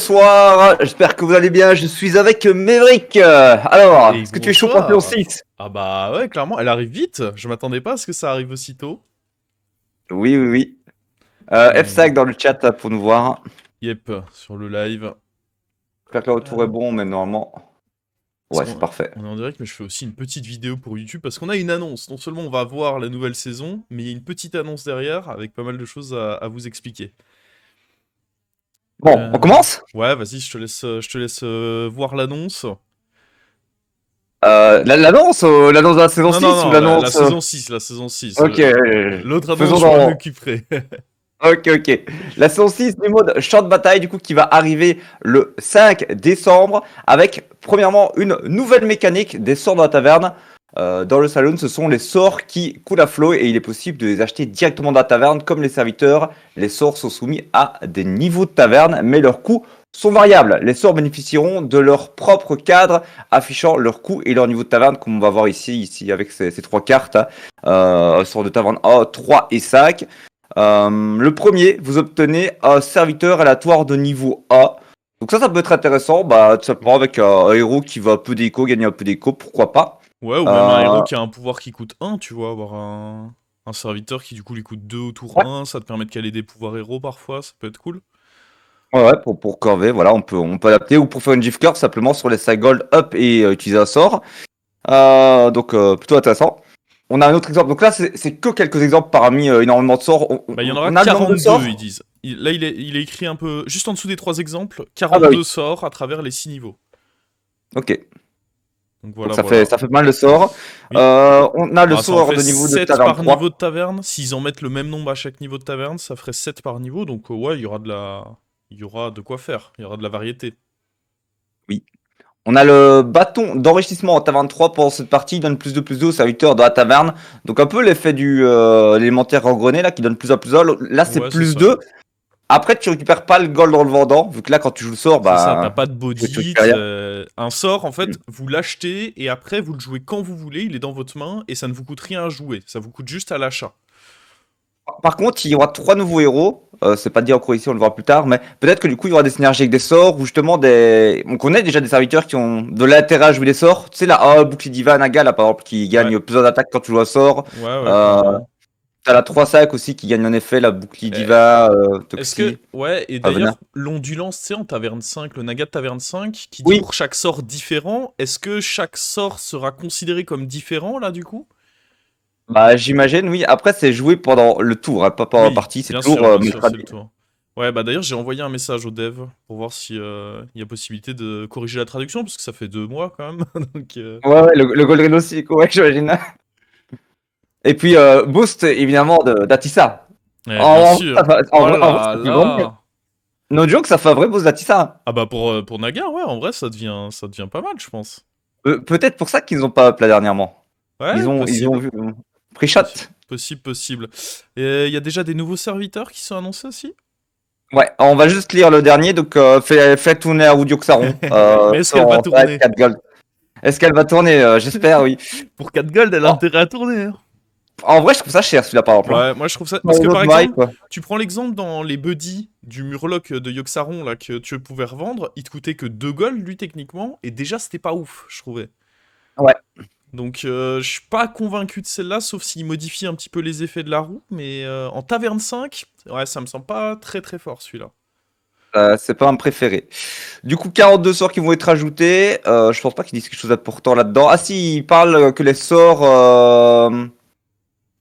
bonsoir, j'espère que vous allez bien, je suis avec Maverick. Alors, Et est-ce que tu es chaud pour la bonsoir. 6? Ah bah ouais, clairement, elle arrive vite. Je m'attendais pas à ce que ça arrive aussitôt. Oui, oui, oui. Hmm. F5 dans le chat pour nous voir. Yep, sur le live. J'espère que le retour est Euh, bon, mais normalement... Parce Ouais, c'est qu'on parfait. on est en direct, mais je fais aussi une petite vidéo pour YouTube parce qu'on a une annonce. Non seulement on va voir la nouvelle saison, mais il y a une petite annonce derrière avec pas mal de choses à vous expliquer. Bon, on Euh, commence? Ouais, vas-y, je te laisse voir l'annonce. L'annonce de la saison Non, non, 6 ou non, la l'annonce... saison 6, la saison 6. Ok, L'autre faisons annonce, je m'en dans... occuperai. Ok, ok. La saison 6 du mode champ de bataille, du coup, qui va arriver le 5 décembre, avec, premièrement, une nouvelle mécanique des sorts de la taverne. Dans le salon, ce sont les sorts qui coulent à flot et il est possible de les acheter directement dans la taverne. Comme les serviteurs, les sorts sont soumis à des niveaux de taverne, mais leurs coûts sont variables. Les sorts bénéficieront de leur propre cadre affichant leurs coûts et leur niveau de taverne, comme on va voir ici avec ces trois cartes. Sorts de taverne A, 3 et 5. Le premier, vous obtenez un serviteur aléatoire de niveau A. Donc ça peut être intéressant, bah, tout simplement avec un héros qui va un peu d'écho, gagner un peu d'écho, pourquoi pas. Ouais, ou même un Euh, héros qui a un pouvoir qui coûte 1, tu vois, avoir un serviteur qui du coup lui coûte 2 au tour ouais, 1, ça te permet de caler des pouvoirs héros parfois, ça peut être cool. ouais, pour corver, voilà, on peut adapter, ou pour faire une GIF curve, simplement sur les 5 gold up et utiliser un sort. Donc plutôt intéressant. On a un autre exemple, donc là c'est que quelques exemples parmi énormément de sorts. Bah il y en aura On a le nombre de 42, sorts. ils disent. Là il est écrit un peu, juste en dessous des 3 exemples, Ah bah 42 oui, sorts à travers les 6 niveaux. ok. Donc Donc voilà, ça fait, voilà. ça fait pas mal de sorts. Oui. On a le Bah ça en sort fait de niveau de 7 taverne par niveau 3. de taverne, s'ils en mettent le même nombre à chaque niveau de taverne, ça ferait 7 par niveau, donc ouais, il y aura de quoi faire, il y aura de la variété. Oui. On a le bâton d'enrichissement en taverne 3 pour cette partie, il donne plus de aux serviteurs de la taverne. Donc un peu l'effet du l'élémentaire engrené là qui donne plus à plus à. Là c'est Ouais, c'est plus ça. 2. Après tu récupères pas le gold en le vendant, vu que là quand tu joues le sort, C'est ça, t'as bah pas de tu body, récupères rien. un sort, en fait, vous l'achetez et après vous le jouez quand vous voulez, il est dans votre main et ça ne vous coûte rien à jouer, ça vous coûte juste à l'achat. Par contre, il y aura trois nouveaux héros. C'est pas dit encore ici, on le verra plus tard, mais peut-être que du coup il y aura des synergies avec des sorts ou justement des. On connaît déjà des serviteurs qui ont de l'intérêt à jouer des sorts. Tu sais là, bouclier divin Naga là par exemple qui Ouais, gagne plusieurs d'attaque quand tu joues un sort. ouais, ouais, Euh, clairement. T'as la 3-5 aussi qui gagne en effet la bouclier Eh, diva, Est-ce que... Toxi, Ouais, et Avenin. d'ailleurs, l'ondulance, tu sais, en taverne 5, le Naga de taverne 5, qui dit Oui, pour chaque sort différent, est-ce que chaque sort sera considéré comme différent, là, du coup? bah j'imagine, oui. Après, c'est joué pendant le tour, hein, pas pendant la Oui, partie. C'est toujours bien sûr, Metra. c'est le tour. Ouais, bah d'ailleurs, j'ai envoyé un message au dev pour voir si il y a possibilité de corriger la traduction, parce que ça fait 2 mois, quand même, donc... Ouais, ouais, le Gold Rhino aussi, ouais, j'imagine. Et puis, boost évidemment d'Atissa. Bien Ça sûr. Oh en vrai, là ça fait vraiment. là. No joke, ça fait un vrai boost d'Atissa. Ah bah pour Naga, ouais, en vrai, ça devient pas mal, je pense. Peut-être pour ça qu'ils ont pas up là dernièrement. Ouais, Ils ont possible. vu. Pris shot. Possible, possible. Et il y a déjà des nouveaux serviteurs qui sont annoncés aussi? Ouais, on va juste lire le dernier. Donc, fait tourner à Audioxaron. Mais est-ce qu'elle va Avec tourner? 4 gold. Est-ce qu'elle va tourner? J'espère, oui. Pour 4 gold, elle a En, intérêt à tourner, hein. en vrai, je trouve ça cher celui-là par exemple, hein. Ouais, moi je trouve ça. Dans Parce les que par autres mailles, exemple, quoi. tu prends l'exemple dans les buddies du Murloc de Yogg-Saron là que tu pouvais revendre, il te coûtait que 2 gold lui techniquement, et déjà c'était pas ouf, je trouvais. Ouais. Donc je suis pas convaincu de celle-là, sauf s'il modifie un petit peu les effets de la roue, mais en taverne 5, ouais, ça me semble pas très très fort celui-là. C'est pas un préféré. Du coup, 42 sorts qui vont être ajoutés. Je pense pas qu'ils disent quelque chose d'important là-dedans. Ah si, ils parlent que les sorts,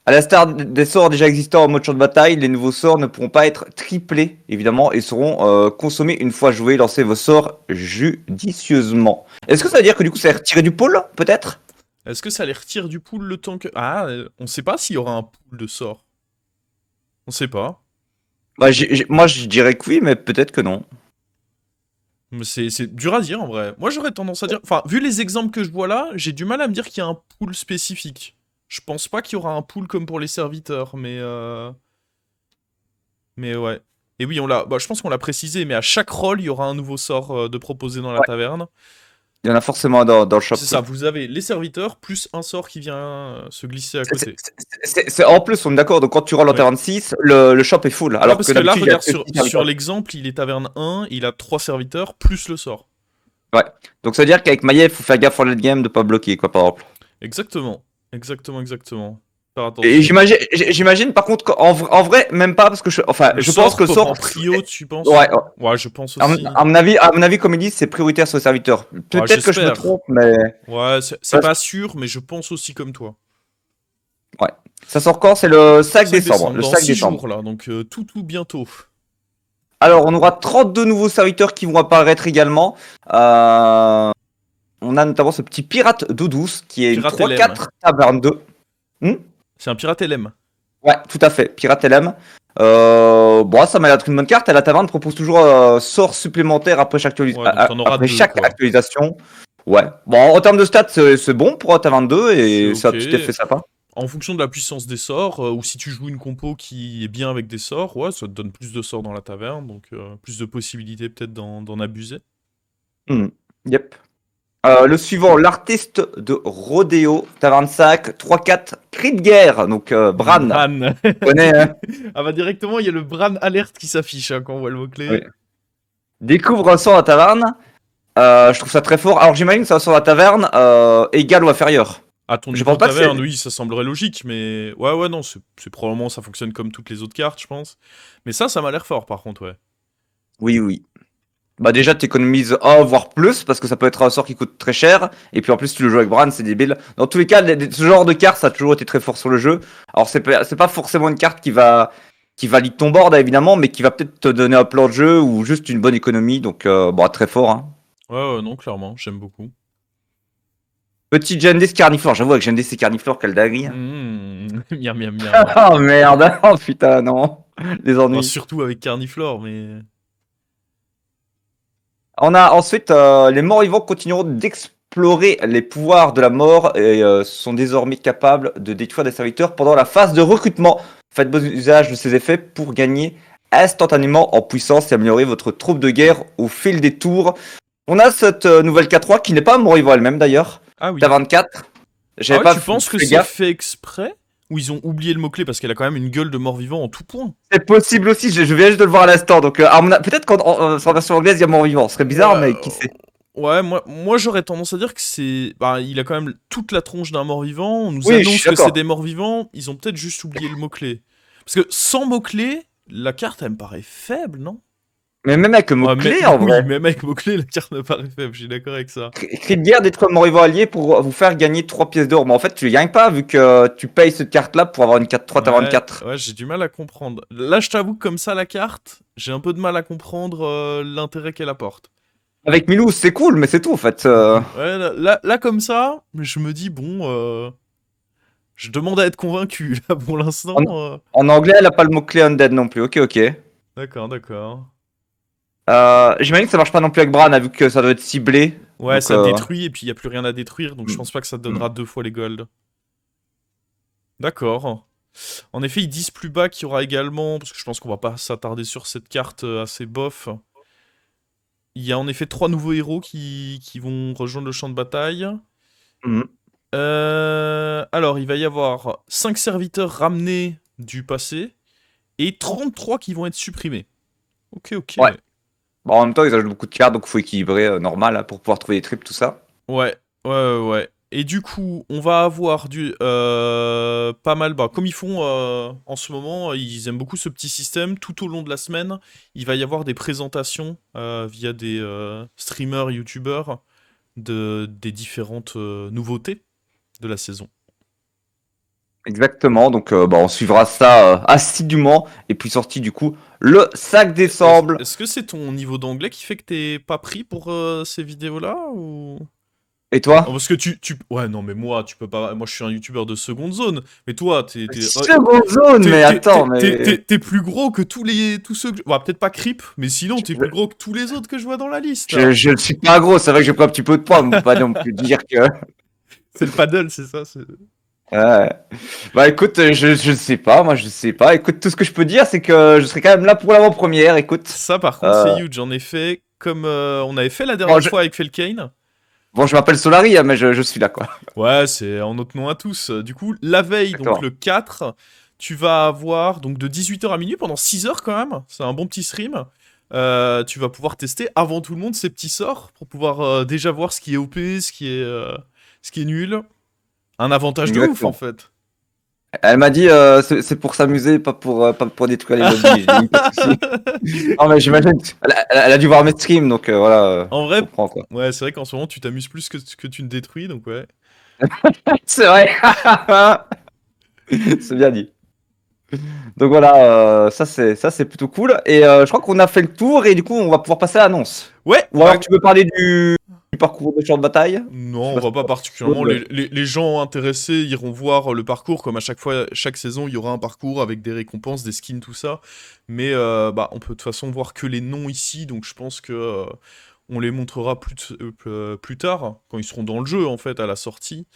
à l'instar des sorts déjà existants en mode champ de bataille, les nouveaux sorts ne pourront pas être triplés, évidemment, et seront consommés une fois joués. Lancez vos sorts judicieusement. Est-ce que ça veut dire que du coup, c'est retiré du pôle, peut-être? Est-ce que ça les retire du pool le temps que... Ah, on sait pas s'il y aura un pool de sorts. On sait pas. Bah, moi, je dirais que oui, mais peut-être que non. Mais c'est dur à dire en vrai. Moi j'aurais tendance à dire... Enfin, vu les exemples que je vois là, j'ai du mal à me dire qu'il y a un pool spécifique. Je pense pas qu'il y aura un pool comme pour les serviteurs, mais... Mais ouais. Et oui, on l'a... Bah, je pense qu'on l'a précisé, mais à chaque rôle, il y aura un nouveau sort de proposé dans la Ouais. taverne. Il y en a forcément dans le shop. C'est ça, vous avez les serviteurs plus un sort qui vient se glisser à côté. En plus, on est d'accord, donc quand tu rolls en Ouais. taverne 6, le shop est full. Alors parce que que là, d'habitude, il y a regarde, que six serviteurs. sur l'exemple, il est taverne 1, il a 3 serviteurs plus le sort. Ouais. Donc ça veut dire qu'avec Maillet, il faut faire gaffe en late game de pas bloquer, quoi, par exemple. Exactement. Faire attention. Et j'imagine par contre qu'en vrai, même pas, parce que je pense que le sort. En prio, tu penses? Ouais, Ouais, je pense aussi. à mon avis, comme ils disent, c'est prioritaire sur le serviteur. Peut-être que je me j'espère. trompe, mais. Ouais, c'est pas sûr, mais je pense aussi comme toi. Ouais. Ça sort quand? C'est le 5 décembre. Le Dans 5 6 décembre. jours, là, donc tout bientôt. Alors, on aura 32 nouveaux serviteurs qui vont apparaître également. On a notamment ce petit pirate d'eau douce qui est Pirate une 3-4 taverne 2. C'est un pirate LM. Ouais, tout à fait. Pirate LM. Bon, ça m'a l'air d'être une bonne carte. Et la taverne propose toujours sort supplémentaire après chaque, Ouais, donc t'en auras deux, quoi. actualisation. Ouais. Bon, en termes de stats, c'est bon pour la taverne 2 et C'est ça a ok. un petit effet sympa. En fonction de la puissance des sorts, ou si tu joues une compo qui est bien avec des sorts, ouais, ça te donne plus de sorts dans la taverne, donc plus de possibilités peut-être d'en abuser. Yep. Le suivant, l'artiste de Rodeo, taverne 5, 3-4, cri de guerre. Donc, Bran. Bran. Tu connais, hein. Ah bah directement, il y a le Bran alerte qui s'affiche hein, quand on voit le mot-clé. Oui. Découvre un sort à la taverne. Je trouve ça très fort. Alors, j'imagine que c'est un sort à la taverne égal ou inférieur. À ton Je niveau pense pas que taverne, c'est- oui, ça semblerait logique, mais ouais, non, c'est probablement ça fonctionne comme toutes les autres cartes, je pense. Mais ça m'a l'air fort par contre, ouais. Oui. Bah déjà t'économises 1 voire plus parce que ça peut être un sort qui coûte très cher et puis en plus tu le joues avec Bran, c'est débile. Dans tous les cas, ce genre de carte ça a toujours été très fort sur le jeu. Alors c'est pas forcément une carte qui valide ton board évidemment, mais qui va peut-être te donner un plan de jeu ou juste une bonne économie, donc bon, très fort, hein. Ouais, non, clairement, j'aime beaucoup. Petit Gendis Carniflore, j'avoue avec Gendis et Carniflore, quelle dinguerie. Miam. Oh merde, oh putain non, les ennuis. Enfin, surtout avec Carniflore, mais... On a ensuite les morts-vivants continueront d'explorer les pouvoirs de la mort et sont désormais capables de détruire des serviteurs pendant la phase de recrutement. Faites bon usage de ces effets pour gagner instantanément en puissance et améliorer votre troupe de guerre au fil des tours. On a cette nouvelle K3 qui n'est pas un mort-vivant elle-même d'ailleurs. Ah oui. T'as 24. J'avais Ah pas ouais, tu penses que fait c'est gaffe. fait exprès? Ou ils ont oublié le mot-clé parce qu'elle a quand même une gueule de mort-vivant en tout point? C'est possible aussi, je viens juste de le voir à l'instant. Donc peut-être qu'en sur la version anglaise il y a mort-vivant. Ce serait bizarre, Ouais, mais qui sait. Ouais, moi j'aurais tendance à dire que c'est... Bah, il a quand même toute la tronche d'un mort-vivant, on nous Oui, je annonce suis que d'accord. c'est des morts-vivants, ils ont peut-être juste oublié le mot-clé. Parce que sans mot-clé, la carte elle me paraît faible, non? Mais même avec le Ouais, mot-clé en oui, vrai. même avec mot-clé, la carte me paraît faible, je suis d'accord avec ça. Cri de guerre détruit un mort-vivant allié pour vous faire gagner 3 pièces d'or. Mais en fait, tu les gagnes pas vu que tu payes cette carte-là pour avoir une 4-3, t'as 24. Ouais, j'ai du mal à comprendre. Là, je t'avoue que comme ça, la carte, j'ai un peu de mal à comprendre l'intérêt qu'elle apporte. Avec Milou, c'est cool, mais c'est tout en fait. Ouais, là, comme ça, je me dis, bon... Je demande à être convaincu, là, pour l'instant. En anglais, elle a pas le mot-clé undead non plus. Ok. D'accord. J'imagine que ça marche pas non plus avec Bran, vu que ça doit être ciblé. Ouais, Donc, ça détruit et puis il n'y a plus rien à détruire, donc je Mm. pense pas que ça te donnera 2 fois les golds. D'accord. En effet, ils disent plus bas qu'il y aura également, parce que je pense qu'on va pas s'attarder sur cette carte assez bof. Il y a en effet 3 nouveaux héros qui vont rejoindre le champ de bataille. Mm. Alors, il va y avoir 5 serviteurs ramenés du passé et 33 qui vont être supprimés. Ok. Ouais. Bon, en même temps, ils ajoutent beaucoup de cartes, donc faut équilibrer normal hein, pour pouvoir trouver des tripes, tout ça. Ouais. Et du coup, on va avoir pas mal, comme ils font en ce moment, ils aiment beaucoup ce petit système. Tout au long de la semaine, il va y avoir des présentations via des streamers, youtubeurs des différentes nouveautés de la saison. Exactement, donc on suivra ça assidûment. Et puis sorti du coup le 5 décembre. Est-ce que c'est ton niveau d'anglais qui fait que t'es pas pris pour ces vidéos-là ou... Et toi? Oh, parce que Ouais, non, mais moi, tu peux pas... Moi, je suis un youtubeur de seconde zone. Mais toi, Seconde zone, mais attends, mais... T'es plus gros que tous ceux que... Bah, peut-être pas Creep, mais sinon, t'es plus gros que tous les autres que je vois dans la liste. Je ne suis pas gros, c'est vrai que j'ai pris un petit peu de poids, mais on peut pas non plus dire que... C'est le paddle, c'est ça Bah écoute, je sais pas, moi je sais pas. Écoute, tout ce que je peux dire, c'est que je serai quand même là pour l'avant-première, écoute. Ça, par contre, c'est huge. En effet, comme on avait fait la dernière fois avec Felkane, Bon, je m'appelle Solari, hein, mais je suis là, quoi. Ouais, c'est en notre nom à tous. Du coup, la veille, donc Exactement. le 4, tu vas avoir donc de 18h à minuit pendant 6 heures quand même. C'est un bon petit stream. Tu vas pouvoir tester avant tout le monde ces petits sorts pour pouvoir déjà voir ce qui est OP, ce qui est nul. Un avantage de ouf en Exactement. fait. Elle m'a dit, c'est pour s'amuser, pas pour détruire les lobbies. J'ai dit, pas de souci. Non, mais j'imagine. Elle a dû voir mes streams, donc voilà, En je vrai, comprends, quoi. ouais, c'est vrai qu'en ce moment tu t'amuses plus que tu ne détruis, donc ouais. C'est vrai. C'est bien dit. Donc voilà, ça c'est plutôt cool. Et je crois qu'on a fait le tour et du coup on va pouvoir passer à l'annonce. Ouais, Ou alors tu veux parler du parcours de champ de bataille? Je non, sais on pas va si pas tu veux, particulièrement. Les gens intéressés iront voir le parcours, comme à chaque fois, chaque saison, il y aura un parcours avec des récompenses, des skins, tout ça. Mais bah, on peut de toute façon voir que les noms ici, donc je pense que on les montrera plus tard, quand ils seront dans le jeu, en fait, à la sortie.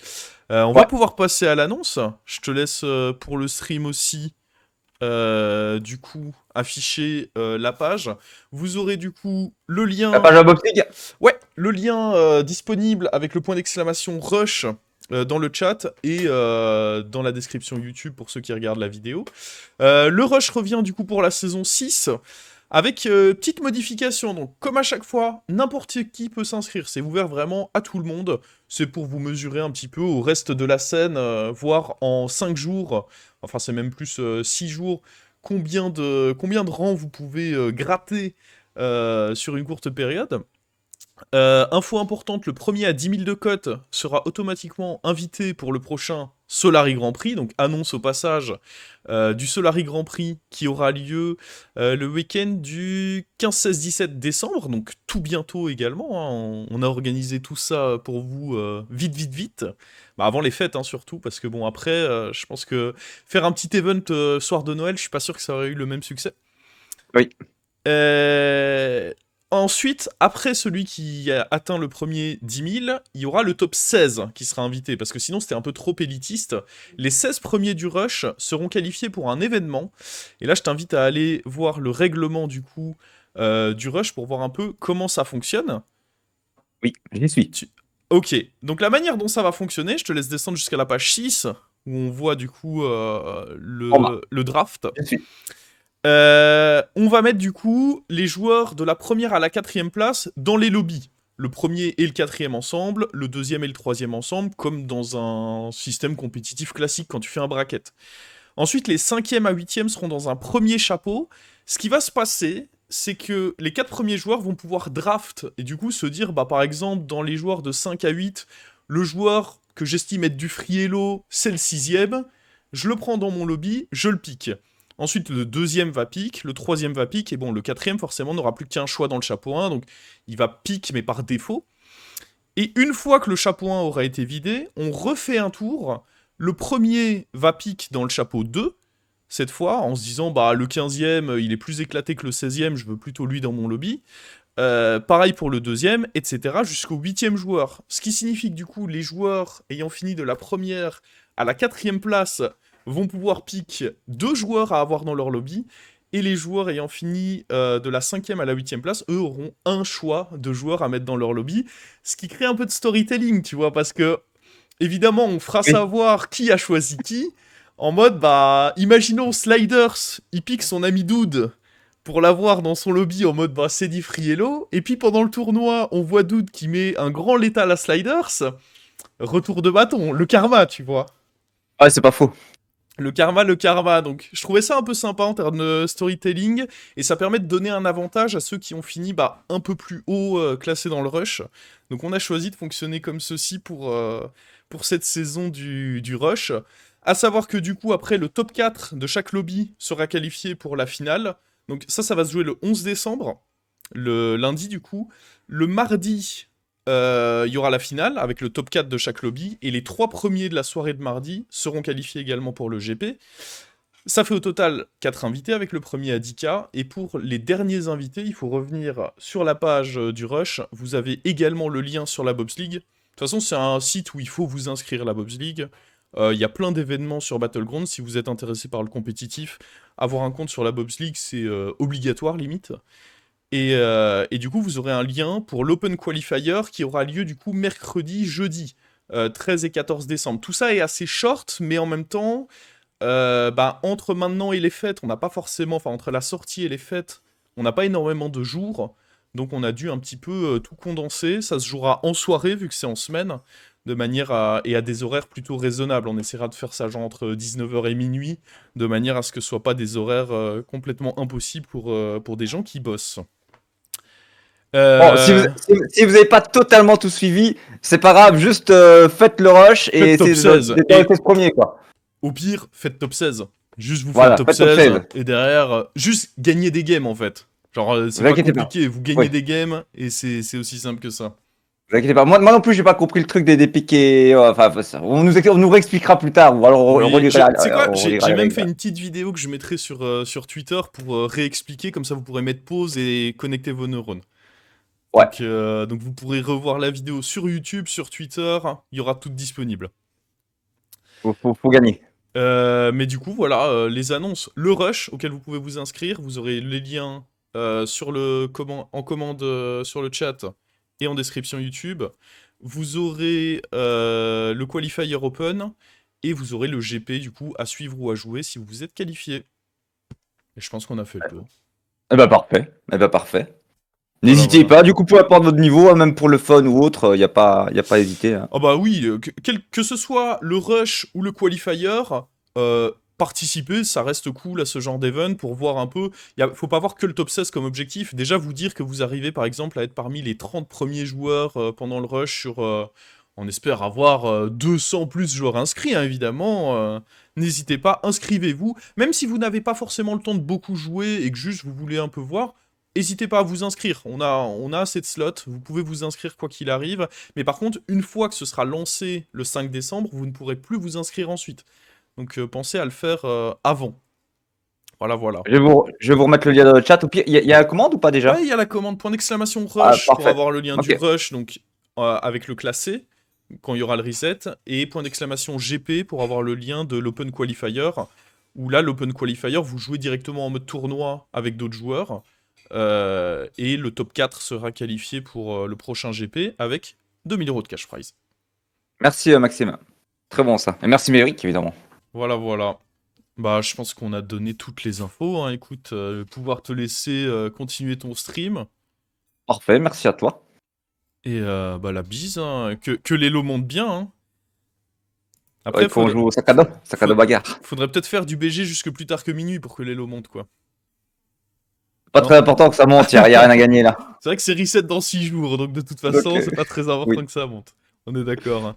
On va Ouais. pouvoir passer à l'annonce. Je te laisse pour le stream aussi, du coup, afficher la page. Vous aurez du coup le La lien. page Bob League. Ouais, le lien disponible avec le point d'exclamation Rush dans le chat et dans la description YouTube pour ceux qui regardent la vidéo. Le Rush revient du coup pour la saison 6 avec petite modification. Donc comme à chaque fois, n'importe qui peut s'inscrire. C'est ouvert vraiment à tout le monde. C'est pour vous mesurer un petit peu au reste de la scène, voir en 5 jours, enfin c'est même plus 6 jours, combien de rangs vous pouvez gratter sur une courte période. Info importante, le premier à 10 000 de cote sera automatiquement invité pour le prochain Solari Grand Prix, donc annonce au passage du Solari Grand Prix qui aura lieu le week-end du 15, 16, 17 décembre, donc tout bientôt également, hein. On a organisé tout ça pour vous vite. Bah, avant les fêtes, hein, surtout, parce que bon, après, je pense que faire un petit event soir de Noël, je suis pas sûr que ça aurait eu le même succès. Oui. Euh, Ensuite, après celui qui a atteint le premier 10 000, il y aura le top 16 qui sera invité, parce que sinon c'était un peu trop élitiste. Les 16 premiers du Rush seront qualifiés pour un événement, et là je t'invite à aller voir le règlement du coup du Rush pour voir un peu comment ça fonctionne. Oui, j'y suis. Ok, donc la manière dont ça va fonctionner, je te laisse descendre jusqu'à la page 6, où on voit du coup En bas. le draft. J'y suis. On va mettre du coup les joueurs de la première à la 4e place dans les lobbies. Le premier et le 4e ensemble, le 2e et le 3e ensemble, comme dans un système compétitif classique quand tu fais un bracket. Ensuite, les 5e à 8e seront dans un premier chapeau. Ce qui va se passer, c'est que les 4 premiers joueurs vont pouvoir draft et du coup se dire, bah par exemple, dans les joueurs de 5 à 8, le joueur que j'estime être du free hello, c'est le 6e. Je le prends dans mon lobby, je le pique. Ensuite, le 2e va pique, le 3e va pique, et bon, le 4e, forcément, n'aura plus qu'un choix dans le chapeau 1, donc il va pique, mais par défaut. Et une fois que le chapeau 1 aura été vidé, on refait un tour. Le premier va pique dans le chapeau 2, cette fois, en se disant, bah, le 15e, il est plus éclaté que le 16e, je veux plutôt lui dans mon lobby. Pareil pour le 2e, etc., jusqu'au 8e joueur. Ce qui signifie que du coup, les joueurs ayant fini de la première à la 4e place vont pouvoir pick 2 joueurs à avoir dans leur lobby, et les joueurs ayant fini de la 5e à la 8e place, eux auront un choix de joueurs à mettre dans leur lobby, ce qui crée un peu de storytelling, tu vois, parce que, évidemment, on fera Oui. savoir qui a choisi qui, en mode, bah, imaginons Sliders, il pique son ami Dude pour l'avoir dans son lobby en mode, bah, c'est dit free hello, et puis pendant le tournoi, on voit Dude qui met un grand létal à Sliders, retour de bâton, le karma, tu vois. Ouais, c'est pas faux. Le karma. Donc, je trouvais ça un peu sympa en termes de storytelling, et ça permet de donner un avantage à ceux qui ont fini bah, un peu plus haut classés dans le rush. Donc, on a choisi de fonctionner comme ceci pour cette saison du rush. À savoir que du coup, après, le top 4 de chaque lobby sera qualifié pour la finale. Donc, ça va se jouer le 11 décembre, le lundi du coup. Le mardi, il y aura la finale avec le top 4 de chaque lobby, et les 3 premiers de la soirée de mardi seront qualifiés également pour le GP. Ça fait au total 4 invités avec le premier à 10K, et pour les derniers invités, il faut revenir sur la page du Rush, vous avez également le lien sur la Bobs League. De toute façon, c'est un site où il faut vous inscrire à la Bobs League. Il y a plein d'événements sur Battleground, si vous êtes intéressé par le compétitif, avoir un compte sur la Bobs League, c'est obligatoire limite. Et du coup, vous aurez un lien pour l'Open Qualifier qui aura lieu du coup mercredi, jeudi, 13 et 14 décembre. Tout ça est assez short, mais en même temps, entre maintenant et les fêtes, on n'a pas forcément, enfin entre la sortie et les fêtes, on n'a pas énormément de jours. Donc on a dû un petit peu tout condenser. Ça se jouera en soirée vu que c'est en semaine, de manière et à des horaires plutôt raisonnables. On essaiera de faire ça genre entre 19h et minuit, de manière à ce que ce soit pas des horaires complètement impossibles pour des gens qui bossent. Bon, Euh, si vous avez pas totalement tout suivi, c'est pas grave, juste faites le rush et Faites top essayez 16. d'être Et ce premier, quoi. au pire, faites top 16. Juste vous faites Voilà, top faites top 16 16. et derrière, juste gagner des games en fait. Genre, c'est Vous pas inquiétez pas. compliqué, vous gagnez Oui. des games et c'est aussi simple que ça. Vous inquiétez pas. Moi non plus, j'ai pas compris le truc des piquets. Enfin, on nous réexpliquera plus tard. Ou alors on Oui, relira, tu sais quoi, on relira j'ai les même règles. fait une petite vidéo que je mettrai sur Twitter pour réexpliquer, comme ça vous pourrez mettre pause et connecter vos neurones. Ouais, Donc vous pourrez revoir la vidéo sur YouTube, sur Twitter, il y aura tout disponible. faut gagner. Mais du coup, voilà, les annonces. Le Rush, auquel vous pouvez vous inscrire, vous aurez les liens en commande sur le chat et en description YouTube. Vous aurez le Qualifier Open et vous aurez le GP, du coup, à suivre ou à jouer si vous êtes qualifié. Et je pense qu'on a fait le tour. Eh ben parfait. Eh ben parfait. Voilà, N'hésitez voilà. pas, du coup, peu importe votre niveau, hein, même pour le fun ou autre, y a pas à hésiter, hein. Ah bah oui, que ce soit le rush ou le qualifier, participer, ça reste cool à ce genre d'event pour voir un peu. Faut pas voir que le top 16 comme objectif. Déjà, vous dire que vous arrivez par exemple à être parmi les 30 premiers joueurs pendant le rush on espère avoir 200 plus joueurs inscrits, hein, évidemment. N'hésitez pas, inscrivez-vous. Même si vous n'avez pas forcément le temps de beaucoup jouer et que juste vous voulez un peu voir, n'hésitez pas à vous inscrire. On a assez de slots, vous pouvez vous inscrire quoi qu'il arrive. Mais par contre, une fois que ce sera lancé le 5 décembre, vous ne pourrez plus vous inscrire ensuite. Donc pensez à le faire avant. Voilà, voilà. Je vais vous remettre le lien dans le chat. Au pire, y a la commande ou pas déjà? Ouais, il y a la commande point d'exclamation Ah, rush pour parfait. avoir le lien du Ok. rush, donc avec le classé, quand il y aura le reset, et point d'exclamation GP pour avoir le lien de l'Open Qualifier, où là, l'Open Qualifier, vous jouez directement en mode tournoi avec d'autres joueurs, et le top 4 sera qualifié pour le prochain GP avec 2000 € de cash prize. Merci Maxime. Très bon ça. Et merci Méric, évidemment. Voilà, voilà. Bah, je pense qu'on a donné toutes les infos, hein. Écoute, pouvoir te laisser continuer ton stream. Parfait, merci à toi. Et bah la bise, hein. Que l'élo monte bien, hein. Il Après, faut qu'on joue au sac à dos faut- bagarre. faudrait peut-être faire du BG jusque plus tard que minuit pour que l'élo monte, quoi. Pas Non? très important que ça monte, y a rien à gagner là. C'est vrai que c'est reset dans 6 jours, donc de toute Donc, façon, c'est pas très important oui. que ça monte. On est d'accord, hein.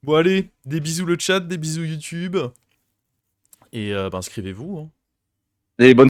Bon, allez, des bisous le chat, des bisous YouTube. Et inscrivez-vous, hein. Et bonne